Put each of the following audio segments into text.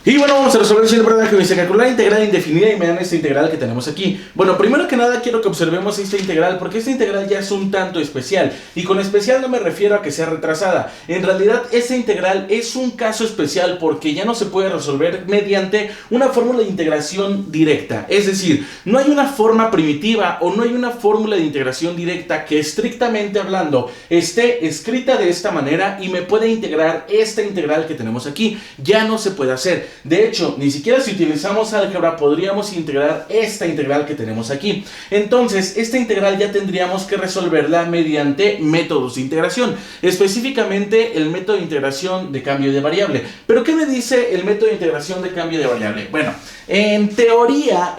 Y bueno, vamos a resolver el siguiente problema que me dice calcular la integral indefinida y me dan esta integral que tenemos aquí. Bueno, primero que nada quiero que observemos esta integral porque esta integral ya es un tanto especial. Y con especial no me refiero a que sea retrasada. En realidad esta integral es un caso especial porque ya no se puede resolver mediante una fórmula de integración directa. Es decir, no hay una forma primitiva o no hay una fórmula de integración directa que estrictamente hablando esté escrita de esta manera y me puede integrar esta integral que tenemos aquí. Ya no se puede hacer. De hecho, ni siquiera si utilizamos álgebra podríamos integrar esta integral que tenemos aquí. Entonces, esta integral ya tendríamos que resolverla mediante métodos de integración, específicamente el método de integración de cambio de variable. ¿Pero qué me dice el método de integración de cambio de variable? Bueno, en teoría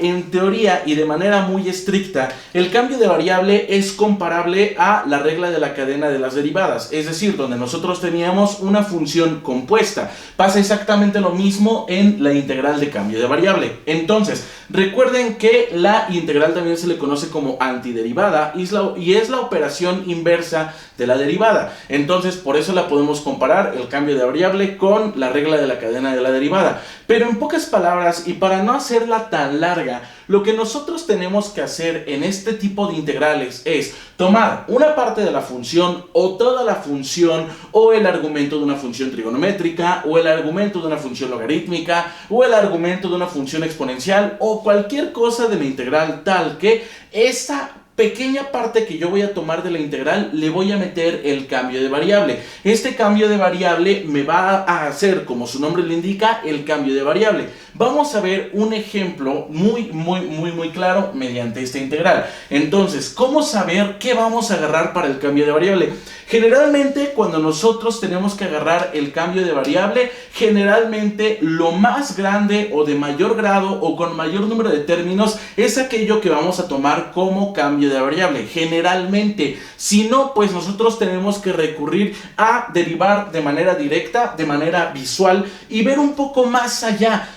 y de manera muy estricta, el cambio de variable es comparable a la regla de la cadena de las derivadas, es decir, donde nosotros teníamos una función compuesta. Pasa exactamente lo mismo en la integral de cambio de variable. Entonces, recuerden que la integral también se le conoce como antiderivada y es la operación inversa de la derivada. Entonces, por eso la podemos comparar el cambio de variable con la regla de la cadena de la derivada. Pero en pocas palabras, y para no hacerla tan larga, lo que nosotros tenemos que hacer en este tipo de integrales es tomar una parte de la función o toda la función o el argumento de una función trigonométrica o el argumento de una función logarítmica o el argumento de una función exponencial o cualquier cosa de la integral tal que esta pequeña parte que yo voy a tomar de la integral le voy a meter el cambio de variable. Este cambio de variable me va a hacer, como su nombre le indica, el cambio de variable. Vamos a ver un ejemplo muy claro mediante esta integral. Entonces, ¿cómo saber qué vamos a agarrar para el cambio de variable? Generalmente, cuando nosotros tenemos que agarrar el cambio de variable, generalmente lo más grande o de mayor grado o con mayor número de términos es aquello que vamos a tomar como cambio de variable. Generalmente, si no, pues nosotros tenemos que recurrir a derivar de manera directa, de manera visual y ver un poco más allá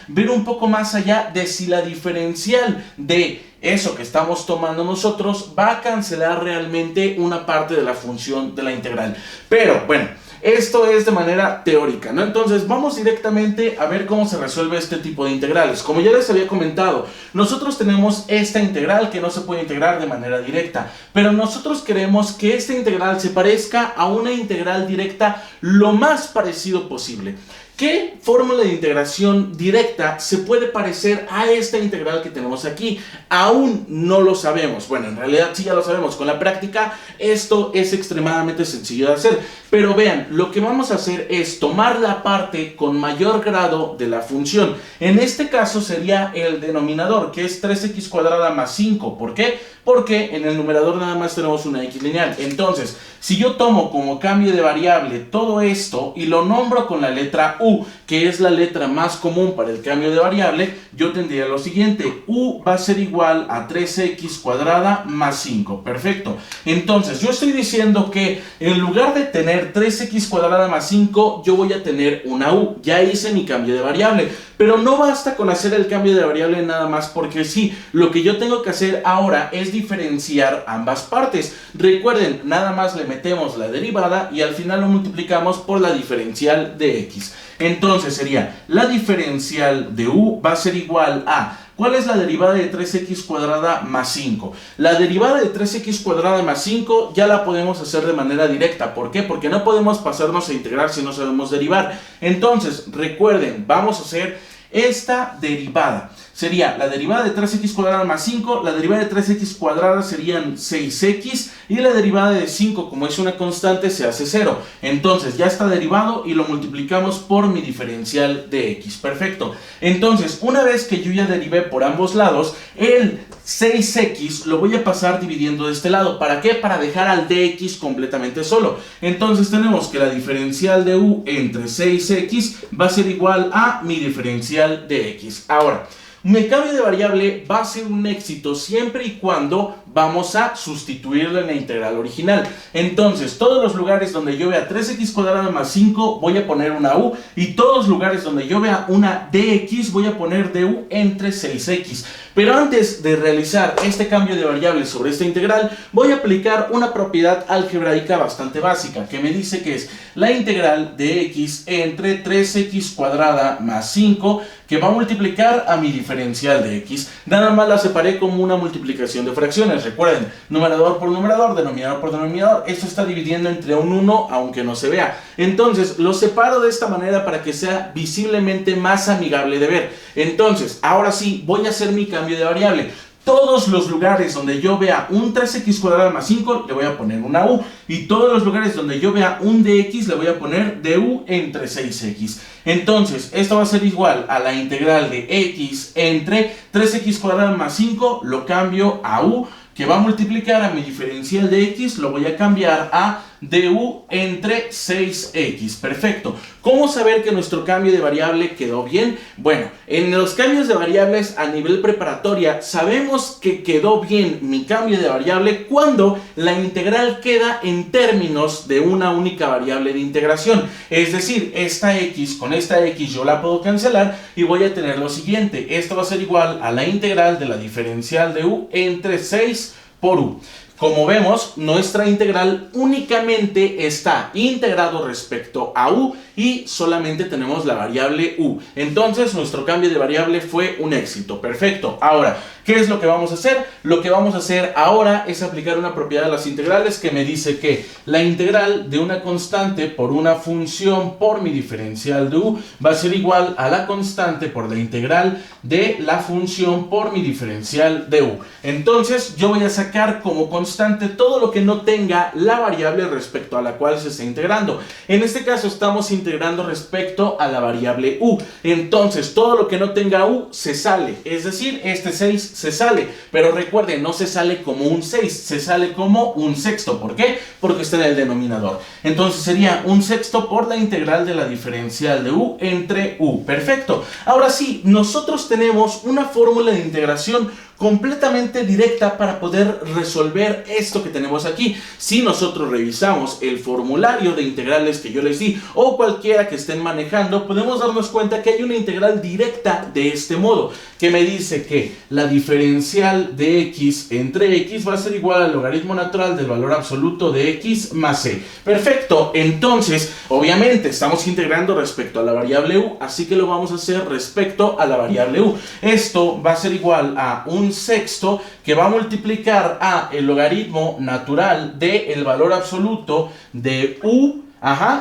de si la diferencial de eso que estamos tomando nosotros va a cancelar realmente una parte de la función de la integral. Pero bueno, esto es de manera teórica, ¿no? Entonces vamos directamente a ver cómo se resuelve este tipo de integrales. Como ya les había comentado, nosotros tenemos esta integral que no se puede integrar de manera directa, pero nosotros queremos que esta integral se parezca a una integral directa lo más parecido posible. ¿Qué fórmula de integración directa se puede parecer a esta integral que tenemos aquí? Aún no lo sabemos. Bueno, en realidad sí ya lo sabemos. Con la práctica esto es extremadamente sencillo de hacer. Pero vean, lo que vamos a hacer es tomar la parte con mayor grado de la función. En este caso sería el denominador, que es 3x cuadrada más 5. ¿Por qué? Porque en el numerador nada más tenemos una x lineal. Entonces, si yo tomo como cambio de variable todo esto y lo nombro con la letra u, que es la letra más común para el cambio de variable, yo tendría lo siguiente: u va a ser igual a 3x cuadrada más 5. Perfecto. Entonces, yo estoy diciendo que en lugar de tener 3x cuadrada más 5, yo voy a tener una u. Ya hice mi cambio de variable. Pero no basta con hacer el cambio de variable nada más porque sí, lo que yo tengo que hacer ahora es diferenciar ambas partes. Recuerden, nada más le metemos la derivada y al final lo multiplicamos por la diferencial de x. Entonces sería la diferencial de u va a ser igual a... ¿Cuál es la derivada de 3x cuadrada más 5? La derivada de 3x cuadrada más 5 ya la podemos hacer de manera directa. ¿Por qué? Porque no podemos pasarnos a integrar si no sabemos derivar. Entonces, recuerden, vamos a hacer esta derivada. Sería la derivada de 3x cuadrada más 5, la derivada de 3x cuadrada serían 6x y la derivada de 5, como es una constante, se hace 0. Entonces ya está derivado y lo multiplicamos por mi diferencial de x. Perfecto. Entonces, una vez que yo ya derivé por ambos lados, el 6x lo voy a pasar dividiendo de este lado. ¿Para qué? Para dejar al dx completamente solo. Entonces tenemos que la diferencial de u entre 6x va a ser igual a mi diferencial de x. Ahora, mi cambio de variable va a ser un éxito siempre y cuando vamos a sustituirlo en la integral original. Entonces, todos los lugares donde yo vea 3x cuadrada más 5 voy a poner una u, y todos los lugares donde yo vea una dx voy a poner du entre 6x. Pero antes de realizar este cambio de variable sobre esta integral, voy a aplicar una propiedad algebraica bastante básica, que me dice que es la integral de x entre 3x cuadrada más 5, que va a multiplicar a mi diferencial de x. Nada más la separé como una multiplicación de fracciones. Recuerden, numerador por numerador, denominador por denominador. Esto está dividiendo entre un 1, aunque no se vea. Entonces, lo separo de esta manera para que sea visiblemente más amigable de ver. Entonces, ahora sí, voy a hacer mi cambio de variable. Todos los lugares donde yo vea un 3x cuadrado más 5 le voy a poner una u, y todos los lugares donde yo vea un dx le voy a poner du entre 6x. Entonces esto va a ser igual a la integral de x entre 3x cuadrado más 5, lo cambio a u, que va a multiplicar a mi diferencial de x, lo voy a cambiar a du entre 6x. Perfecto. ¿Cómo saber que nuestro cambio de variable quedó bien? Bueno, en los cambios de variables a nivel preparatoria sabemos que quedó bien mi cambio de variable cuando la integral queda en términos de una única variable de integración. Es decir, esta x con esta x yo la puedo cancelar y voy a tener lo siguiente. Esto va a ser igual a la integral de la diferencial de u entre 6 por u. Como vemos, nuestra integral únicamente está integrado respecto a u y solamente tenemos la variable u. Entonces, nuestro cambio de variable fue un éxito. Perfecto. Ahora, ¿qué es lo que vamos a hacer? Lo que vamos a hacer ahora es aplicar una propiedad de las integrales que me dice que la integral de una constante por una función por mi diferencial de u va a ser igual a la constante por la integral de la función por mi diferencial de u. Entonces, yo voy a sacar como constante todo lo que no tenga la variable respecto a la cual se está integrando. En este caso estamos integrando respecto a la variable u. Entonces todo lo que no tenga u se sale. Es decir, este 6 se sale. Pero recuerden, no se sale como un 6, se sale como un sexto. ¿Por qué? Porque está en el denominador. Entonces sería un sexto por la integral de la diferencial de u entre u. Perfecto. Ahora sí, nosotros tenemos una fórmula de integración completamente directa para poder resolver esto que tenemos aquí. Si nosotros revisamos el formulario de integrales que yo les di o cualquiera que estén manejando, podemos darnos cuenta que hay una integral directa de este modo, que me dice que la diferencial de x entre x va a ser igual al logaritmo natural del valor absoluto de x más c. Perfecto. Entonces, obviamente estamos integrando respecto a la variable u, así que lo vamos a hacer respecto a la variable u. Esto va a ser igual a un sexto que va a multiplicar a el logaritmo natural del valor absoluto de u.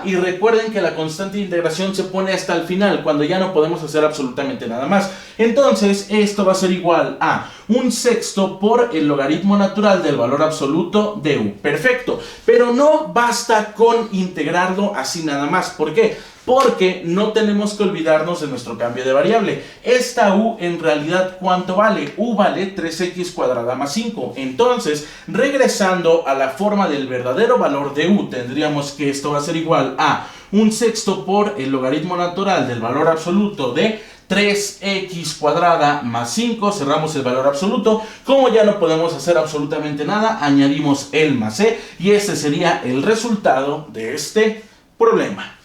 Y recuerden que la constante de integración se pone hasta el final, cuando ya no podemos hacer absolutamente nada más. Entonces, esto va a ser igual a un sexto por el logaritmo natural del valor absoluto de u. Perfecto. Pero no basta con integrarlo así nada más. ¿Por qué? Porque no tenemos que olvidarnos de nuestro cambio de variable. Esta u en realidad, ¿cuánto vale? U vale 3x cuadrada más 5. Entonces, regresando a la forma del verdadero valor de u, tendríamos que esto va a ser igual a un sexto por el logaritmo natural del valor absoluto de 3x cuadrada más 5, cerramos el valor absoluto. Como ya no podemos hacer absolutamente nada, añadimos el más c y este sería el resultado de este problema.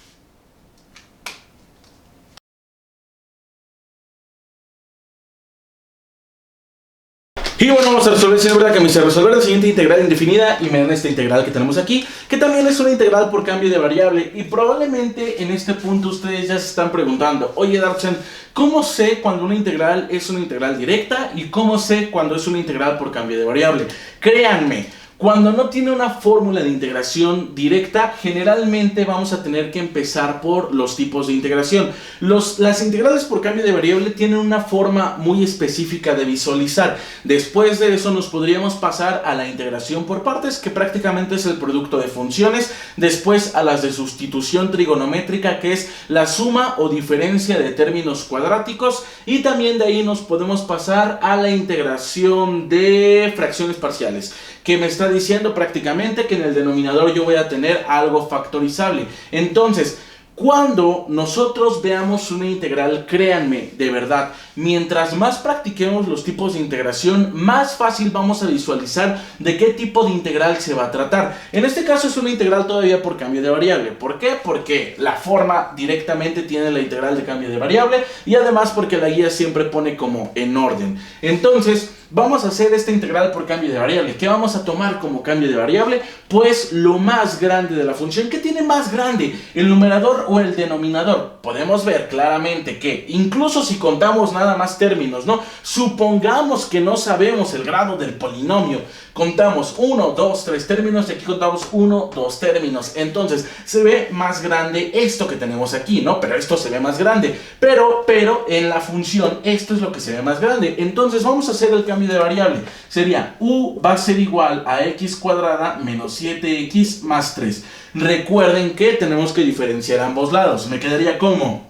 Y bueno, vamos a resolver, si es verdad que me hice resolver la siguiente integral indefinida y me dan esta integral que tenemos aquí, que también es una integral por cambio de variable. Y probablemente en este punto ustedes ya se están preguntando, oye Darksen, ¿cómo sé cuando una integral es una integral directa y cómo sé cuando es una integral por cambio de variable? Créanme, cuando no tiene una fórmula de integración directa, generalmente vamos a tener que empezar por los tipos de integración. Las integrales por cambio de variable tienen una forma muy específica de visualizar. Después de eso nos podríamos pasar a la integración por partes, que prácticamente es el producto de funciones. Después a las de sustitución trigonométrica, que es la suma o diferencia de términos cuadráticos. Y también de ahí nos podemos pasar a la integración de fracciones parciales, que me está diciendo prácticamente que en el denominador yo voy a tener algo factorizable. Entonces, Cuando nosotros veamos una integral, créanme, de verdad, mientras más practiquemos los tipos de integración, más fácil vamos a visualizar de qué tipo de integral se va a tratar. En este caso es una integral todavía por cambio de variable. ¿Por qué? Porque la forma directamente tiene la integral de cambio de variable y además porque la guía siempre pone como en orden. Entonces, vamos a hacer esta integral por cambio de variable. ¿Qué vamos a tomar como cambio de variable? Pues lo más grande de la función. ¿Qué tiene más grande? ¿El numerador o el denominador? Podemos ver claramente que incluso si contamos nada más términos, ¿no? Supongamos que no sabemos el grado del polinomio. Contamos 1, 2, 3 términos y aquí contamos 1, 2 términos. Entonces se ve más grande esto que tenemos aquí, ¿no? Pero esto se ve más grande. Pero en la función esto es lo que se ve más grande. Entonces vamos a hacer el cambio de variable. Sería u va a ser igual a x cuadrada menos 7x más 3. Recuerden que tenemos que diferenciar ambos lados. Me quedaría como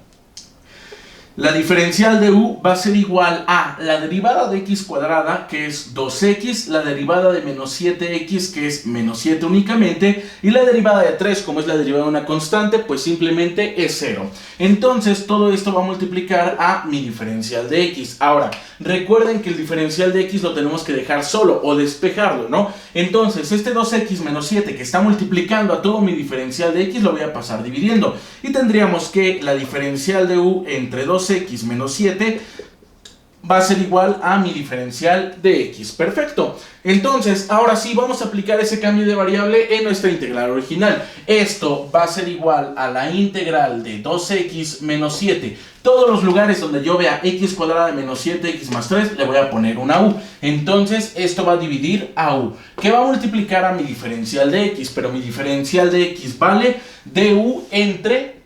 la diferencial de u va a ser igual a la derivada de x cuadrada, que es 2x, la derivada de menos 7x, que es menos 7 únicamente, y la derivada de 3, como es la derivada de una constante, pues simplemente es 0. Entonces todo esto va a multiplicar a mi diferencial de x. Ahora, recuerden que el diferencial de x lo tenemos que dejar solo o despejarlo, ¿no? Entonces este 2x menos 7 que está multiplicando a todo mi diferencial de x lo voy a pasar dividiendo. Y tendríamos que la diferencial de u entre 2x menos 7 va a ser igual a mi diferencial de x. Perfecto. Entonces, ahora sí vamos a aplicar ese cambio de variable en nuestra integral original. Esto va a ser igual a la integral de 2x menos 7. Todos los lugares donde yo vea x cuadrada menos 7x más 3 le voy a poner una u. Entonces, esto va a dividir a u, que va a multiplicar a mi diferencial de x. Pero mi diferencial de x vale du entre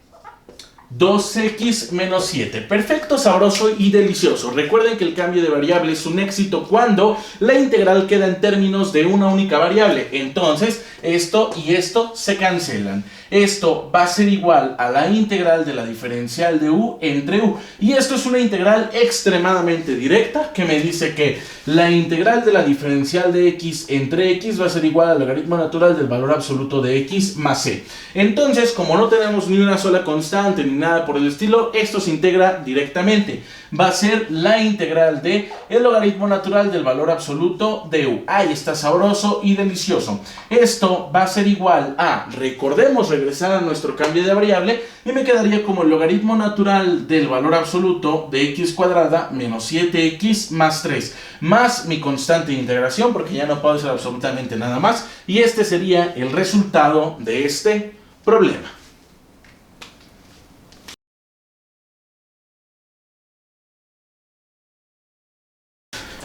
2x menos 7. Perfecto, sabroso y delicioso. Recuerden que el cambio de variable es un éxito cuando la integral queda en términos de una única variable. Entonces, esto y esto se cancelan. Esto va a ser igual a la integral de la diferencial de u entre u. Y esto es una integral extremadamente directa que me dice que la integral de la diferencial de x entre x va a ser igual al logaritmo natural del valor absoluto de x más c. Entonces, como no tenemos ni una sola constante ni nada por el estilo, esto se integra directamente. Va a ser la integral de el logaritmo natural del valor absoluto de u. Ahí está sabroso y delicioso. Esto va a ser igual a, recordemos regresar a nuestro cambio de variable, y me quedaría como el logaritmo natural del valor absoluto de x cuadrada menos 7x más 3, más mi constante de integración, porque ya no puedo hacer absolutamente nada más, y este sería el resultado de este problema.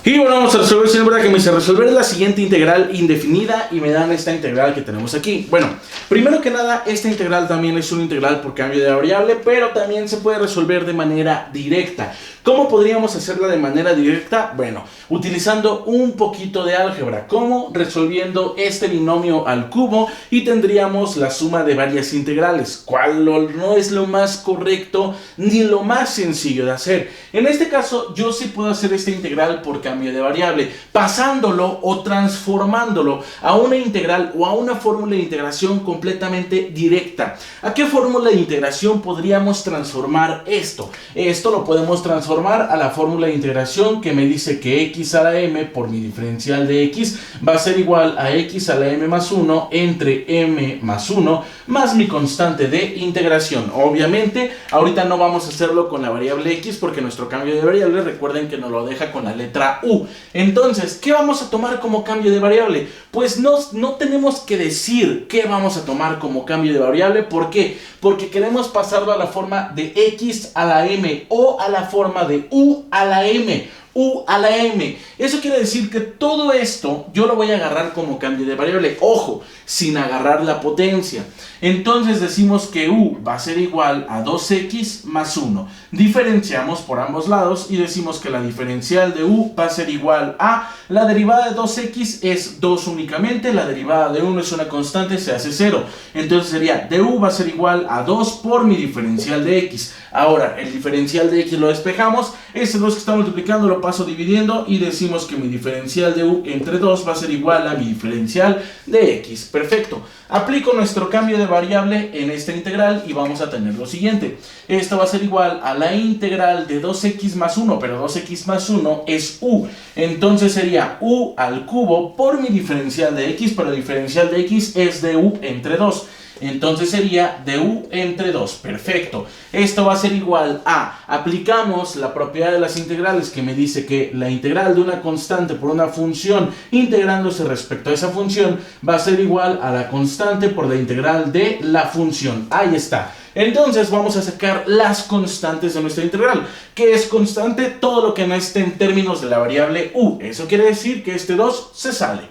Y bueno, vamos a resolver, siempre que me dice resolver la siguiente integral indefinida y me dan esta integral que tenemos aquí. Bueno, primero que nada, esta integral también es una integral por cambio de variable, pero también se puede resolver de manera directa. ¿Cómo podríamos hacerla de manera directa? Bueno, utilizando un poquito de álgebra, como resolviendo este binomio al cubo y tendríamos la suma de varias integrales, cual no es lo más correcto ni lo más sencillo de hacer. En este caso, yo sí puedo hacer esta integral por cambio de variable, pasándolo o transformándolo a una integral o a una fórmula de integración completamente directa. ¿A qué fórmula de integración podríamos transformar esto? Esto lo podemos transformar a la fórmula de integración que me dice que x a la m por mi diferencial de x va a ser igual a x a la m más 1 entre m más 1 más mi constante de integración. Obviamente, ahorita no vamos a hacerlo con la variable x porque nuestro cambio de variable, recuerden que nos lo deja con la letra u. Entonces, ¿qué vamos a tomar como cambio de variable? Pues no tenemos que decir qué vamos a tomar como cambio de variable. ¿Por qué? Porque queremos pasarlo a la forma de x a la m o a la forma de u a la m. U a la m. Eso quiere decir que todo esto yo lo voy a agarrar como cambio de variable. Ojo, sin agarrar la potencia. Entonces decimos que u va a ser igual a 2x más 1. Diferenciamos por ambos lados y decimos que la diferencial de u va a ser igual a la derivada de 2x es 2 únicamente. La derivada de 1 es una constante, se hace 0. Entonces sería du va a ser igual a 2 por mi diferencial de x. Ahora, el diferencial de x lo despejamos. Ese 2 que está multiplicando lo paso dividiendo y decimos que mi diferencial de u entre 2 va a ser igual a mi diferencial de x. Perfecto. Aplico nuestro cambio de variable en esta integral y vamos a tener lo siguiente. Esto va a ser igual a la integral de 2x más 1, pero 2x más 1 es u. Entonces sería u al cubo por mi diferencial de x, pero el diferencial de x es de u entre 2. Entonces sería de u entre 2. Perfecto. Esto va a ser igual a, aplicamos la propiedad de las integrales que me dice que la integral de una constante por una función integrándose respecto a esa función va a ser igual a la constante por la integral de la función. Ahí está. Entonces vamos a sacar las constantes de nuestra integral. ¿Qué es constante? Todo lo que no esté en términos de la variable u. Eso quiere decir que este 2 se sale.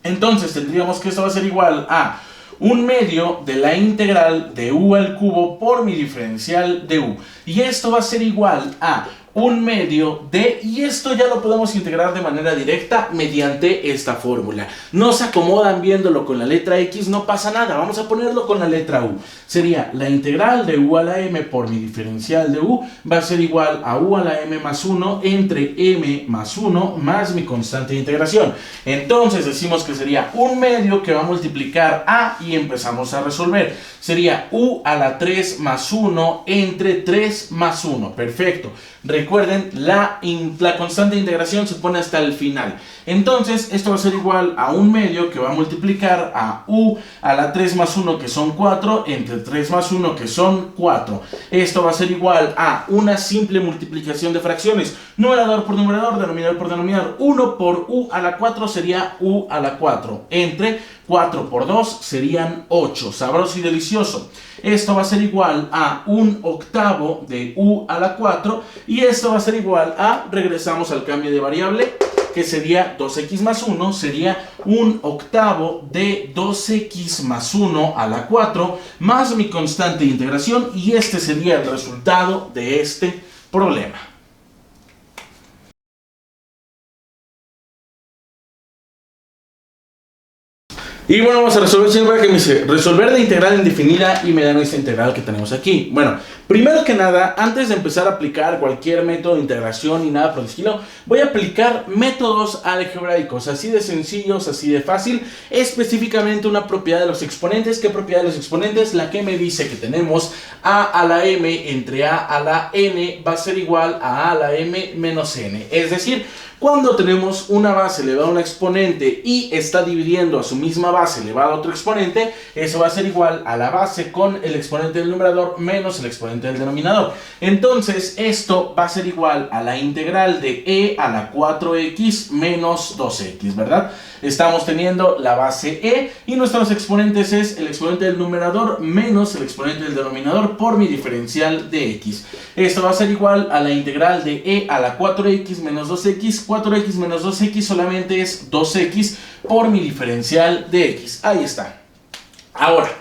Entonces tendríamos que esto va a ser igual a 1/2 de la integral de u al cubo por mi diferencial de u. Y esto va a ser igual a 1/2 de, y esto ya lo podemos integrar de manera directa mediante esta fórmula. No se acomodan viéndolo con la letra x, no pasa nada, vamos a ponerlo con la letra u. Sería la integral de u a la m por mi diferencial de u va a ser igual a u a la m más 1 entre m más 1 más mi constante de integración. Entonces decimos que sería 1/2 que va a multiplicar a y empezamos a resolver. Sería u a la 3 más 1 entre 3 más 1. Perfecto. Recuerden, la constante de integración se pone hasta el final. Entonces, esto va a ser igual a 1/2 que va a multiplicar a u a la 3 más 1 que son 4 entre 3 más 1 que son 4. Esto va a ser igual a una simple multiplicación de fracciones. Numerador por numerador, denominador por denominador. 1 por u a la 4 sería u a la 4. Entre 4 por 2 serían 8. Sabroso y delicioso. Esto va a ser igual a 1/8 de u a la 4. Y esto va a ser igual a, regresamos al cambio de variable, que sería 2x más 1, sería 1/8 de 2x más 1 a la 4, más mi constante de integración, y este sería el resultado de este problema. Y bueno, vamos a resolver, siempre que me dice resolver la integral indefinida y me dan esta integral que tenemos aquí. Bueno, primero que nada, antes de empezar a aplicar cualquier método de integración y nada por el estilo, voy a aplicar métodos algebraicos, así de sencillos, así de fácil. Específicamente una propiedad de los exponentes. ¿Qué propiedad de los exponentes? La que me dice que tenemos a a la m entre a a la n va a ser igual a la m menos n. Es decir, cuando tenemos una base elevada a un exponente y está dividiendo a su misma base elevada a otro exponente, eso va a ser igual a la base con el exponente del numerador menos el exponente del denominador. Entonces esto va a ser igual a la integral de e a la 4x menos 2x, ¿verdad? Estamos teniendo la base e y nuestros exponentes es el exponente del numerador menos el exponente del denominador por mi diferencial de x. Esto va a ser igual a la integral de e a la 4x menos 2x. 4x menos 2x solamente es 2x por mi diferencial de x. Ahí está. Ahora,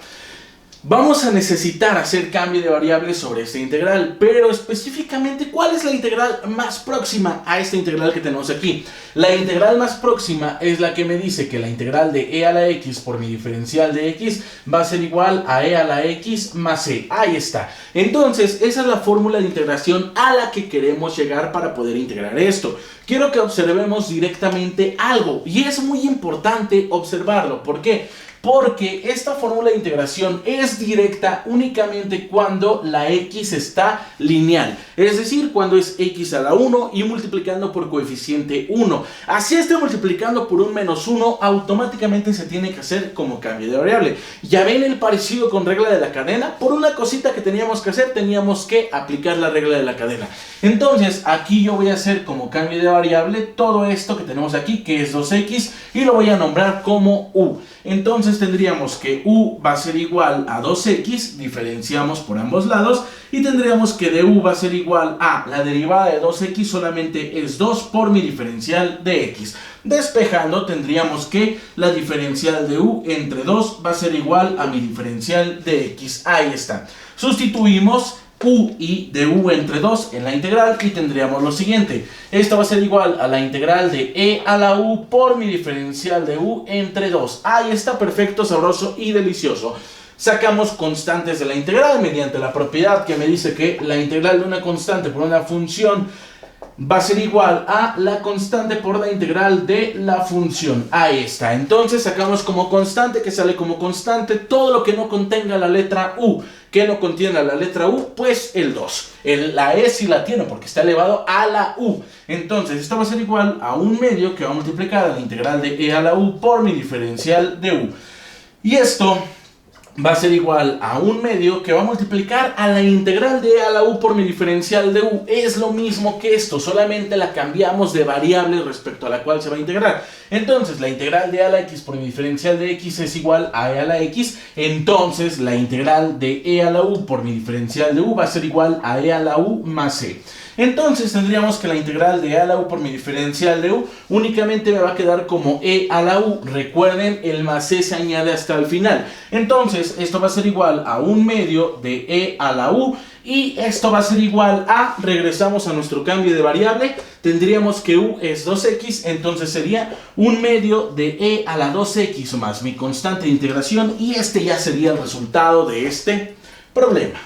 vamos a necesitar hacer cambio de variables sobre esta integral, pero específicamente, ¿cuál es la integral más próxima a esta integral que tenemos aquí? La integral más próxima es la que me dice que la integral de e a la x por mi diferencial de x va a ser igual a e a la x más e. Ahí está. Entonces, esa es la fórmula de integración a la que queremos llegar para poder integrar esto. Quiero que observemos directamente algo, y es muy importante observarlo. ¿Por qué? Porque esta fórmula de integración es directa únicamente cuando la x está lineal. Es decir, cuando es x a la 1 y multiplicando por coeficiente 1. Así esté multiplicando por un menos 1, automáticamente se tiene que hacer como cambio de variable. ¿Ya ven el parecido con regla de la cadena? Por una cosita que teníamos que hacer, teníamos que aplicar la regla de la cadena. Entonces, aquí yo voy a hacer como cambio de variable todo esto que tenemos aquí, que es 2x, y lo voy a nombrar como u. Entonces tendríamos que u va a ser igual a 2x, diferenciamos por ambos lados, y tendríamos que de u va a ser igual a la derivada de 2x solamente es 2 por mi diferencial de x. Despejando, tendríamos que la diferencial de u entre 2 va a ser igual a mi diferencial de x. Ahí está. Sustituimos u y de u entre 2 en la integral y tendríamos lo siguiente. Esto va a ser igual a la integral de e a la u por mi diferencial de u entre 2. Ahí está, perfecto, sabroso y delicioso. Sacamos constantes de la integral mediante la propiedad que me dice que la integral de una constante por una función va a ser igual a la constante por la integral de la función. Ahí está. Entonces sacamos como constante, que sale como constante, todo lo que no contenga la letra U. ¿Qué no contiene la letra U? Pues el 2. La E sí la tiene porque está elevado a la U. Entonces esto va a ser igual a 1/2 que va a multiplicar a la integral de E a la U por mi diferencial de U. Y esto va a ser igual a 1/2 que va a multiplicar a la integral de E a la U por mi diferencial de U. Es lo mismo que esto, solamente la cambiamos de variable respecto a la cual se va a integrar. Entonces la integral de E a la X por mi diferencial de X es igual a E a la X. Entonces la integral de E a la U por mi diferencial de U va a ser igual a E a la U más E. Entonces tendríamos que la integral de E a la U por mi diferencial de U únicamente me va a quedar como E a la U. Recuerden, el más E se añade hasta el final. Entonces esto va a ser igual a 1/2 de E a la U. Y esto va a ser igual a, regresamos a nuestro cambio de variable, tendríamos que U es 2x, entonces sería 1/2 de E a la 2x más mi constante de integración, y este ya sería el resultado de este problema.